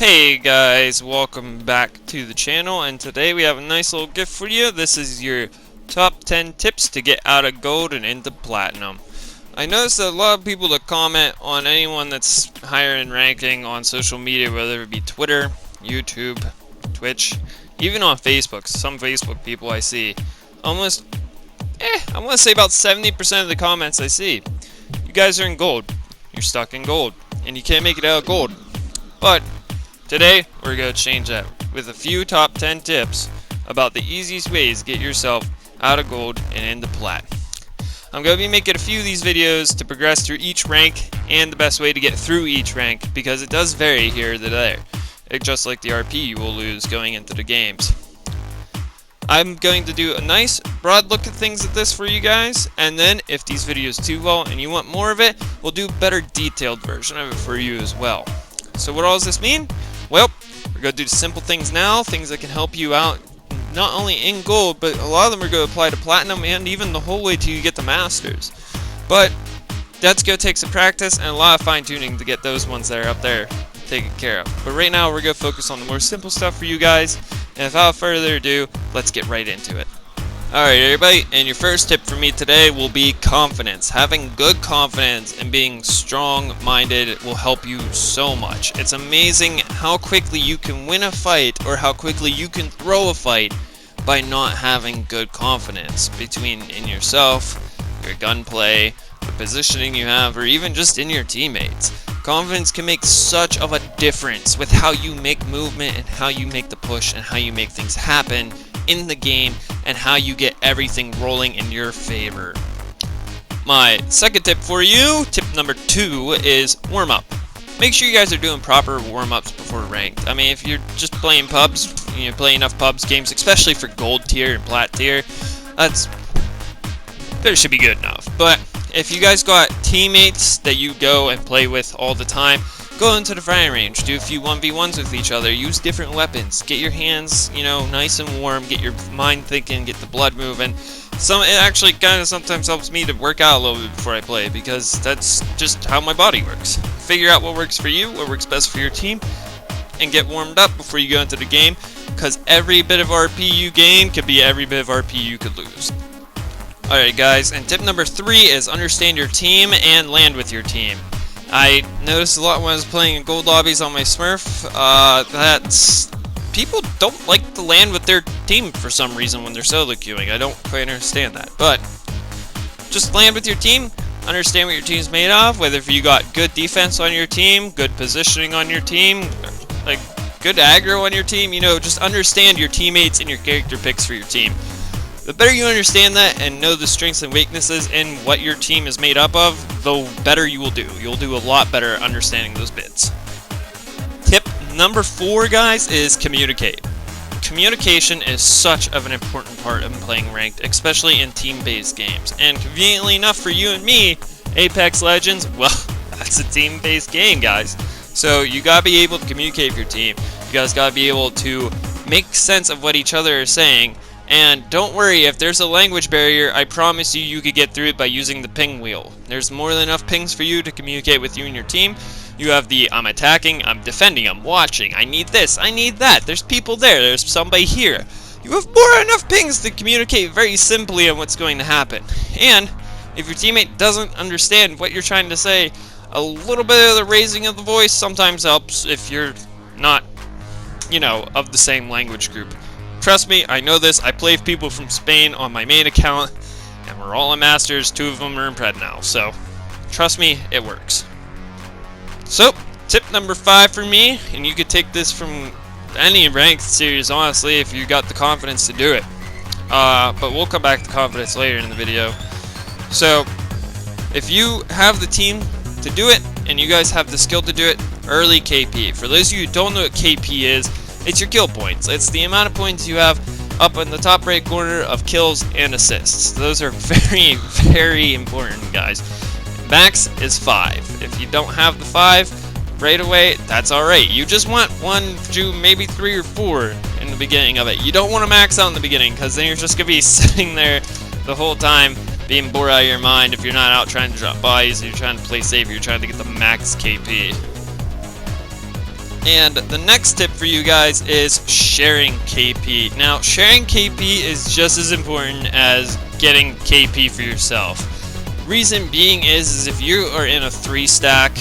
Hey guys, welcome back to the channel, and today we have a nice little gift for you. This is your top 10 tips to get out of gold and into platinum. I noticed that a lot of people that comment on anyone that's higher in ranking on social media, whether it be Twitter, YouTube, Twitch, even on Facebook. Some Facebook people I see, I want to say about 70% of the comments I see, you guys are in gold. You're stuck in gold, and you can't make it out of gold. But today, we're going to change that with a few top 10 tips about the easiest ways to get yourself out of gold and into plat. I'm going to be making a few of these videos to progress through each rank and the best way to get through each rank, because it does vary here to there, just like the RP you will lose going into the games. I'm going to do a nice broad look at things at this for you guys, and then if these videos do well and you want more of it, we'll do a better detailed version of it for you as well. So what all does this mean? Well, we're going to do the simple things now, things that can help you out not only in gold, but a lot of them are going to apply to platinum and even the whole way till you get the masters. But that's going to take some practice and a lot of fine tuning to get those ones that are up there taken care of. But right now we're going to focus on the more simple stuff for you guys, and without further ado, let's get right into it. Alright everybody, and your first tip for me today will be confidence. Having good confidence and being strong-minded will help you so much. It's amazing how quickly you can win a fight or how quickly you can throw a fight by not having good confidence in yourself, your gunplay, the positioning you have, or even just in your teammates. Confidence can make such of a difference with how you make movement and how you make the push and how you make things happen in the game and how you get everything rolling in your favor. My second tip for you, tip number 2, is warm up. Make sure you guys are doing proper warm-ups before ranked. I mean, if you're just playing pubs, you play enough pubs games, especially for gold tier and plat tier, that should be good enough. But if you guys got teammates that you go and play with all the time, go into the firing range, do a few 1v1s with each other, use different weapons, get your hands, nice and warm, get your mind thinking, get the blood moving. It actually kind of sometimes helps me to work out a little bit before I play, because that's just how my body works. Figure out what works for you, what works best for your team, and get warmed up before you go into the game, because every bit of RP you gain could be every bit of RP you could lose. Alright guys, and tip number 3 is understand your team and land with your team. I noticed a lot when I was playing in gold lobbies on my Smurf, that people don't like to land with their team for some reason when they're solo queuing. I don't quite understand that, but just land with your team, understand what your team's made of, whether if you got good defense on your team, good positioning on your team, like good aggro on your team, just understand your teammates and your character picks for your team. The better you understand that and know the strengths and weaknesses in what your team is made up of, the better you will do. You'll do a lot better understanding those bits. Tip number 4, guys, is communicate. Communication is such of an important part of playing ranked, especially in team-based games. And conveniently enough for you and me, Apex Legends, well, that's a team-based game, guys. So you gotta be able to communicate with your team. You guys gotta be able to make sense of what each other is saying. And don't worry, if there's a language barrier, I promise you could get through it by using the ping wheel. There's more than enough pings for you to communicate with you and your team. You have the I'm attacking, I'm defending, I'm watching, I need this, I need that, there's people there, there's somebody here. You have more than enough pings to communicate very simply on what's going to happen. And if your teammate doesn't understand what you're trying to say, a little bit of the raising of the voice sometimes helps if you're not, of the same language group. Trust me, I know this. I play with people from Spain on my main account, and we're all in Masters. 2 of them are in Pred now, so trust me, it works. So, tip number 5 for me, and you could take this from any ranked series, honestly, if you got the confidence to do it. But we'll come back to confidence later in the video. So, if you have the team to do it, and you guys have the skill to do it, early KP. For those of you who don't know what KP is, it's your kill points. It's the amount of points you have up in the top right corner of kills and assists. Those are very, very important, guys. Max is 5. If you don't have the 5 right away, that's alright. You just want 1, 2, maybe 3 or 4 in the beginning of it. You don't want to max out in the beginning, because then you're just going to be sitting there the whole time being bored out of your mind if you're not out trying to drop bodies, you're trying to play safe, you're trying to get the max KP. And the next tip for you guys is sharing KP. Now, sharing KP is just as important as getting KP for yourself. Reason being is if you are in a 3-stack,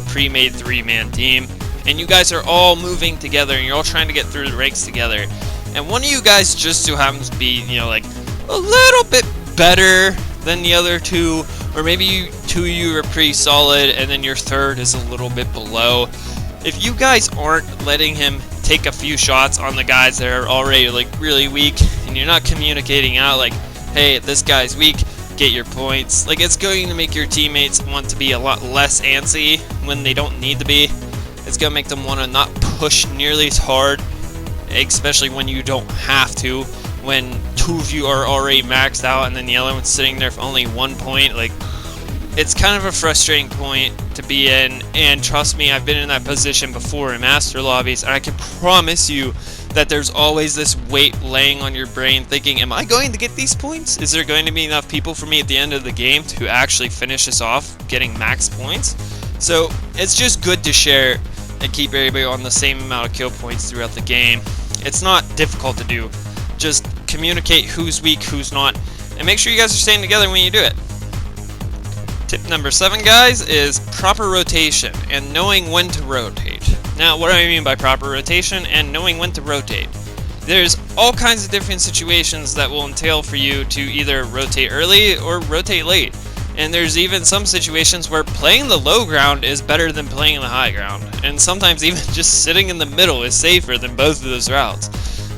pre-made 3-man team, and you guys are all moving together and you're all trying to get through the ranks together, and one of you guys just so happens to be, you know, like a little bit better than the other two, or maybe two of you are pretty solid and then your third is a little bit below. If you guys aren't letting him take a few shots on the guys that are already like really weak, and you're not communicating out like, hey, this guy's weak, get your points, like, it's going to make your teammates want to be a lot less antsy when they don't need to be. It's going to make them want to not push nearly as hard, especially when you don't have to, when two of you are already maxed out and then the other one's sitting there for only 1 point. Like, it's kind of a frustrating point to be in, and trust me, I've been in that position before in master lobbies, and I can promise you that there's always this weight laying on your brain thinking, am I going to get these points? Is there going to be enough people for me at the end of the game to actually finish this off getting max points? So it's just good to share and keep everybody on the same amount of kill points throughout the game. It's not difficult to do. Just communicate who's weak, who's not, and make sure you guys are staying together when you do it. Tip number 7, guys, is proper rotation and knowing when to rotate. Now, what do I mean by proper rotation and knowing when to rotate? There's all kinds of different situations that will entail for you to either rotate early or rotate late. And there's even some situations where playing the low ground is better than playing the high ground. And sometimes even just sitting in the middle is safer than both of those routes.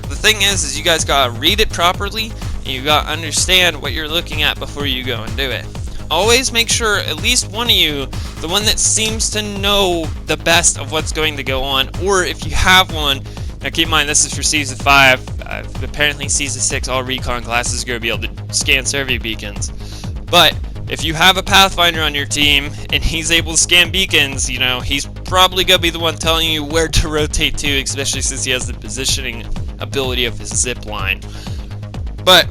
The thing is you guys gotta read it properly, and you gotta understand what you're looking at before you go and do it. Always make sure at least one of you, the one that seems to know the best of what's going to go on, or if you have one, now keep in mind this is for Season 5, apparently Season 6 all recon classes are going to be able to scan survey beacons, but if you have a Pathfinder on your team and he's able to scan beacons, you know, he's probably going to be the one telling you where to rotate to, especially since he has the positioning ability of his zip line. But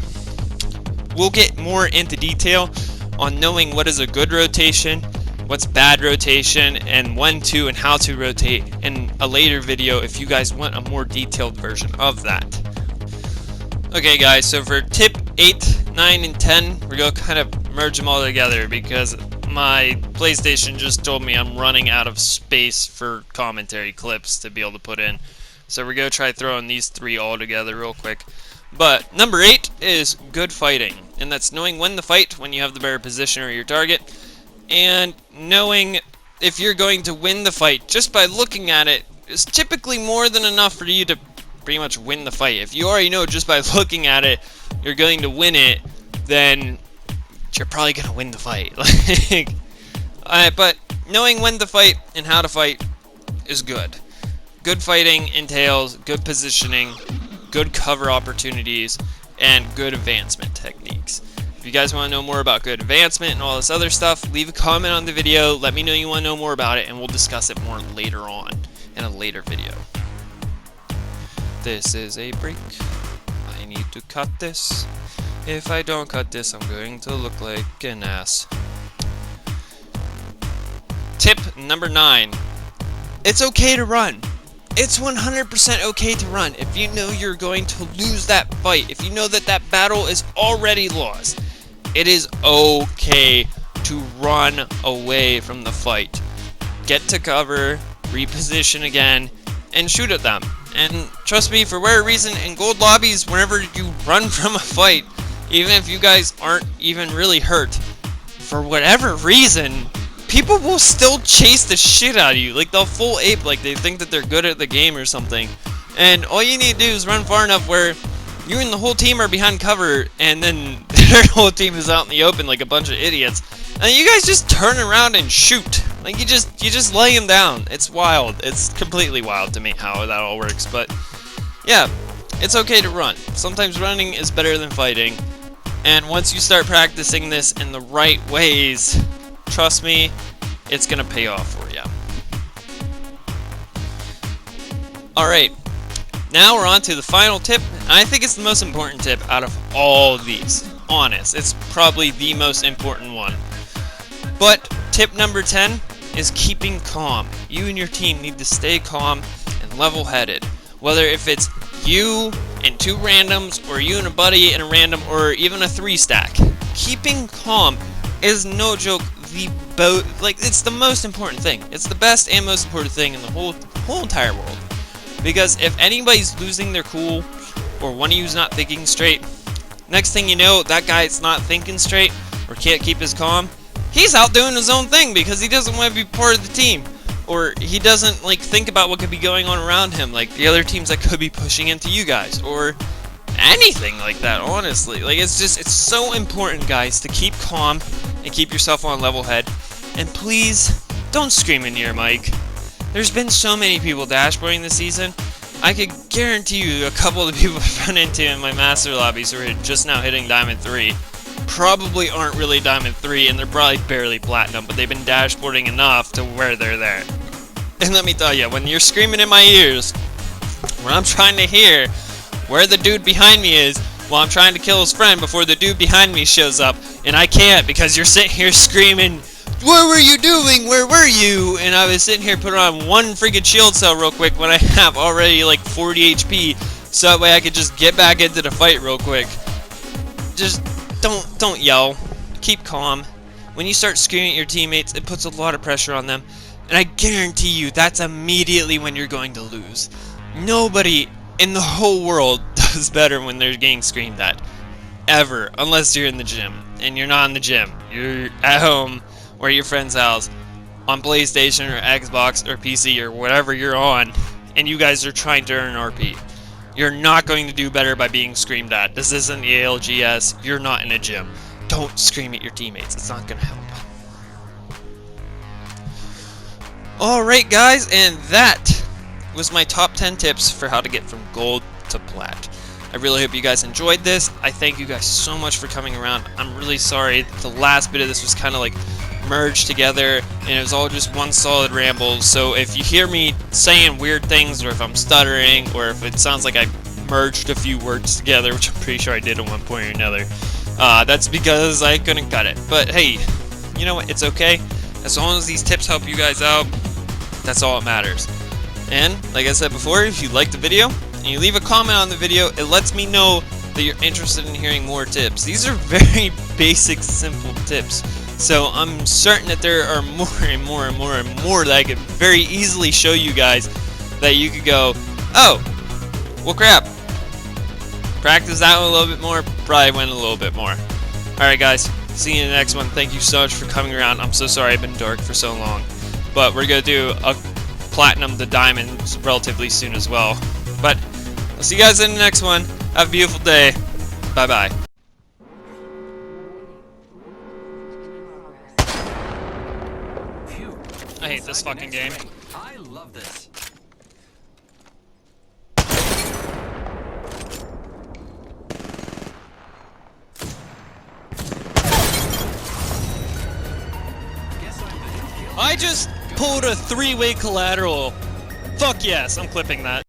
we'll get more into detail on knowing what is a good rotation, what's bad rotation, and when to and how to rotate in a later video if you guys want a more detailed version of that. Okay guys, so for tip 8, 9, and 10, we're going to kind of merge them all together because my PlayStation just told me I'm running out of space for commentary clips to be able to put in. So we're going to try throwing these 3 all together real quick. But number 8 is good fighting, and that's knowing when to fight when you have the better position or your target, and knowing if you're going to win the fight just by looking at it is typically more than enough for you to pretty much win the fight. If you already know just by looking at it you're going to win it, then you're probably going to win the fight. But knowing when to fight and how to fight is good. Good fighting entails good positioning, good cover opportunities, and good advancement techniques. If you guys want to know more about good advancement and all this other stuff, leave a comment on the video, let me know you want to know more about it, and we'll discuss it more later on in a later video. This is a break. I need to cut this. If I don't cut this, I'm going to look like an ass. Tip number 9. It's okay to run. It's 100% okay to run if you know you're going to lose that fight. If you know that that battle is already lost, it is okay to run away from the fight. Get to cover, reposition again, and shoot at them. And trust me, for whatever reason, in gold lobbies, whenever you run from a fight, even if you guys aren't even really hurt, for whatever reason, people will still chase the shit out of you. Like, they'll full ape, like they think that they're good at the game or something. And all you need to do is run far enough where you and the whole team are behind cover, and then their whole team is out in the open like a bunch of idiots. And you guys just turn around and shoot. Like, you just lay them down. It's wild. It's completely wild to me how that all works. But yeah, it's okay to run. Sometimes running is better than fighting. And once you start practicing this in the right ways, trust me, it's gonna pay off for you. Alright, now we're on to the final tip. I think it's the most important tip out of all of these. Honest, it's probably the most important one. But tip number 10 is keeping calm. You and your team need to stay calm and level-headed. Whether if it's you and 2 randoms, or you and a buddy and a random, or even a 3-stack. Keeping calm is no joke it's the most important thing. It's the best and most important thing in the whole entire world. Because if anybody's losing their cool, or one of you's not thinking straight, next thing you know, that guy's not thinking straight, or can't keep his calm, he's out doing his own thing because he doesn't want to be part of the team. Or he doesn't like think about what could be going on around him, like the other teams that could be pushing into you guys, or anything like that, honestly. Like, it's so important, guys, to keep calm and keep yourself on level head. And please, don't scream into your mic. There's been so many people dashboarding this season. I could guarantee you a couple of the people I've run into in my master lobbies who are just now hitting Diamond 3 probably aren't really Diamond 3, and they're probably barely Platinum, but they've been dashboarding enough to where they're there. And let me tell you, when you're screaming in my ears, when I'm trying to hear where the dude behind me is, while I'm trying to kill his friend before the dude behind me shows up, and I can't because you're sitting here screaming, "What were you doing? Where were you?" And I was sitting here putting on 1 friggin' shield cell real quick when I have already like 40 HP, so that way I could just get back into the fight real quick. Just don't yell. Keep calm. When you start screaming at your teammates, it puts a lot of pressure on them, and I guarantee you that's immediately when you're going to lose. Nobody in the whole world does better when they're getting screamed at. Ever. Unless you're in the gym. And you're not in the gym. You're at home or at your friend's house on PlayStation or Xbox or PC or whatever you're on, and you guys are trying to earn RP. You're not going to do better by being screamed at. This isn't the ALGS. You're not in a gym. Don't scream at your teammates. It's not going to help. Alright, guys, and that was my top 10 tips for how to get from gold to plat. I really hope you guys enjoyed this. I thank you guys so much for coming around. I'm really sorry the last bit of this was kind of like merged together and it was all just one solid ramble. So if you hear me saying weird things, or if I'm stuttering, or if it sounds like I merged a few words together, which I'm pretty sure I did at one point or another, that's because I couldn't cut it. But hey, you know what? It's okay. As long as these tips help you guys out, that's all that matters. And like I said before, if you liked the video and you leave a comment on the video, it lets me know that you're interested in hearing more tips. These are very basic, simple tips. So I'm certain that there are more and more and more and more that I could very easily show you guys that you could go, oh, well crap. Practice that one a little bit more, probably win a little bit more. Alright guys, see you in the next one. Thank you so much for coming around. I'm so sorry I've been dark for so long. But we're going to do a platinum to diamond relatively soon as well. But I'll see you guys in the next one. Have a beautiful day. Bye bye. I hate this fucking game. I love this. I just pulled a 3-way collateral. Fuck yes, I'm clipping that.